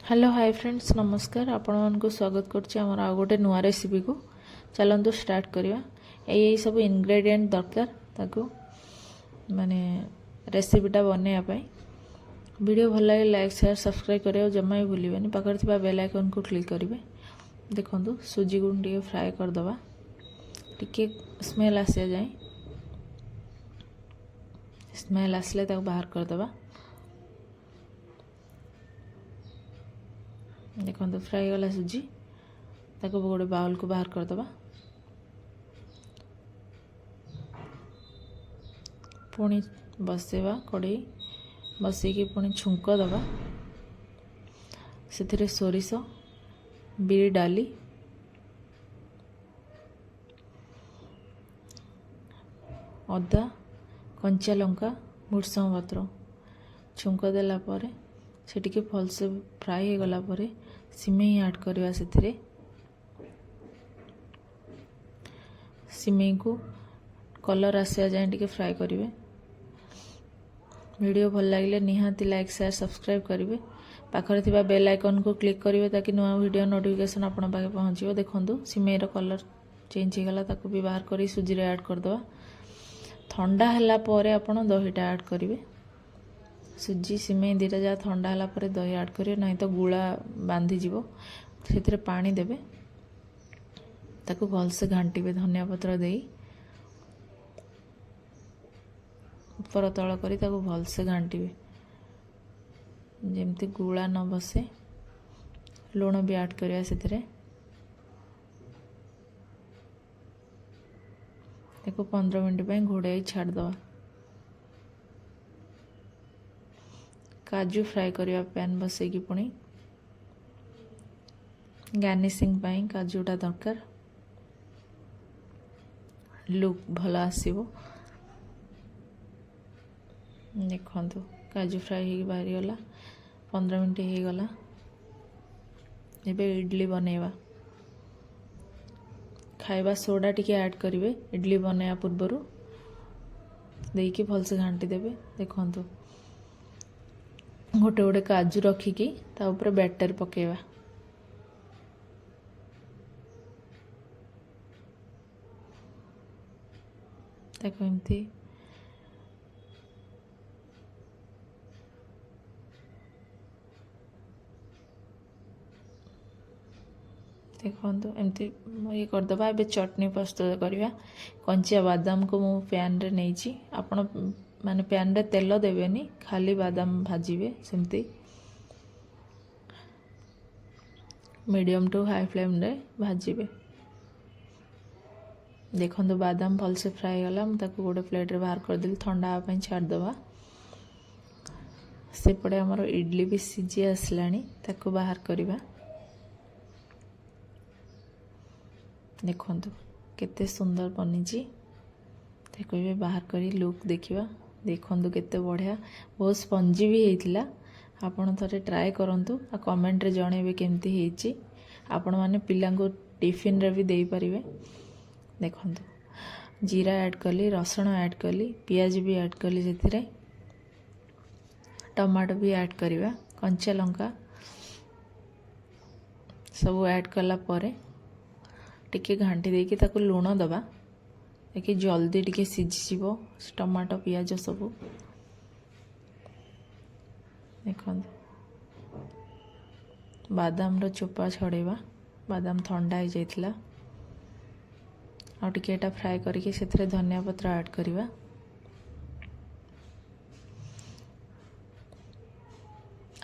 Hello hi friends नमस्कार आपण को स्वागत करछि हमर आ गोटे नुआ रेसिपी को चलंतु स्टार्ट करिया। यही सब इंग्रेडिएंट दरकार ताको माने रेसिपीटा बनैया पाई। वीडियो भल लगे लाइक शेयर सब्सक्राइब करियो जम्मा भी भूलिबेनी। पाखर थिबा बेल आइकन को क्लिक करिवे। देखंतु सुजी को टिके फ्राई कर दबा, टिके स्मेल आसे जाए, स्मेल आसले ताको बाहर कर दबा। देखो फ्राई गला सुजी, ताको गोटे बाउल को बाहर कर दबा। पुणी बसेवा कड़ई बसैकी पुणी छुंक दबा। से सोरिष बिरी डाली अदा कंचा लंका भुर्संग पत्र छुंक देला परे से टिके भलसे फ्राई हो गला परे सिमेई ऐड करवा। से सिमेई को कलर आसिया जाए टिके फ्राई करिवे। वीडियो भल लगे निहाती लाइक शेयर सब्सक्राइब करिवे। पाखरे थिबा बेल आइकन को क्लिक करिवे ताकि नुआ वीडियो नोटिफिकेशन आपण पाखे पहुँचो। देखंतु सिमेई रो कलर चेंज हो गला, ताको भी बाहर करी सुजी रे ऐड कर दवा। ठंडा हला परे आपण दहीटा ऐड करिवे। सुजी सिमेई दीटा जा ठंडा हला परे दही ऐड करिवे, नहीं तो गुला बांधी जीवो। से पानी देबे, ताको भलसे घांटीबे धनिया पत्र देई ऊपर तळ करी ताको भलसे घांटीबे जेमती गुला न बसे। लुण भी ऐड करिया सेथिरे। ताको 15 मिनट पे घोड़ाई छाड़ दवा। काजू फ्राई करिया पैन बसैकी पुणी गार्निशिंग पाई काजूटा दरकार, लुक भल आसीबो। देखंतु काजू फ्राई हो बाहरी गला, 15 मिनट हो गला। एबे इडली बनेवा। खाइबा सोडा टिके ऐड करिवे इडली बनैया पूर्वरु देकी भलसे घांटी देबे। देखंतु गोटे गोटे काजू रखिकी ता ऊपर बैटर पकेवा। देखो एमती देखो एमती ये करदबा। एबे चटनी प्रस्तुत करिवा। कंचा बादाम को मु पैन रे नेइची। आपण माने पैन रे तेल देबेनी, खाली बादाम भाजीबे। सेमती मीडियम टू हाई फ्लेम रे भाजीबे। देखंतु बादाम भल से फ्राई गला। हम ताको गोटे प्लेट रे बाहर कर देली, ठंडा आ पई छाड़ दबा। सेपटे हमर इडली भी सिजी आसलानी, ताको बाहर करिवा। देखंतु केते सुंदर बनीची। ताको भी बाहर करी लुक देखिवा। देखंतु केते बढ़िया, बहुत स्पंजी भी हेइतिला। आपण थरे ट्राई करंतु आ कमेंट रे जणेबे केमती हेइची। आपण माने पिला को टिफिन रे भी देई परिवे। देखंतु जीरा ऐड कली, रसुण ऐड कली, पियाज भी ऐड कली, सेथिरे टमाटो भी ऐड करिवा, कंचा लंका सब ऐड कला परे टिके घांटी देकी ताको लुण दबा, ताकि जल्दी टिके सिझी जीवो टमाटो पियाज सब। देखंतु बादाम रो चोपा छड़ेवा। बादाम ठंडा हो जाइतिला। आ टिके एटा फ्राई करके सेथिरे धनिया पत्र ऐड करिवा।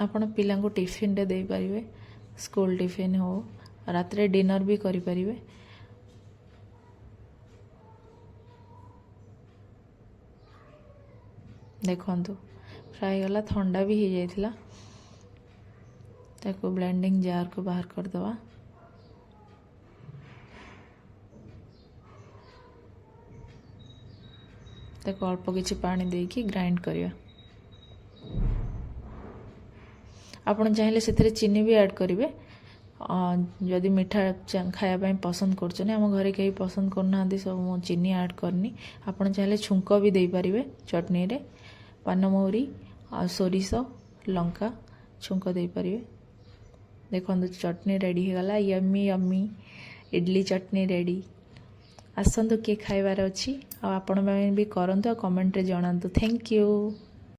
आपण पिला को टिफिन रे देई परिवे, स्कूल टिफिन हो, रात रे डिनर भी करि परिवे। देखंतु फ्राई गला, ठंडा भी हो जाइतिला। ताको ब्लेंडिंग जार को बाहर कर दवा। ताको अल्प किछि पानी देकी ग्राइंड करिया। आपण चाहिले सेथिरे चीनी भी ऐड करिवे। जदि मीठा खाया पाई पसंद करछन, हम घरे कहीं पसंद करना सब मु चीनी ऐड करनी। आपण चाहिले छुंक भी देई परिवे चटनी रे। पानमहुरी आ सोरिष लंका छुंक देई परिवे। ଦେଖନ୍ତୁ ଚଟନି ରେଡ଼ି ହେଇଗଲା। ୟମ୍ମି ୟମ୍ମି ଇଡଲି ଚଟନି ରେଡ଼ି। ଆସନ୍ତୁ କିଏ ଖାଇବାର ଅଛି ଆଉ ଆପଣମାନେ ବି କରନ୍ତୁ ଆଉ କମେଣ୍ଟରେ ଜଣାନ୍ତୁ। Thank you.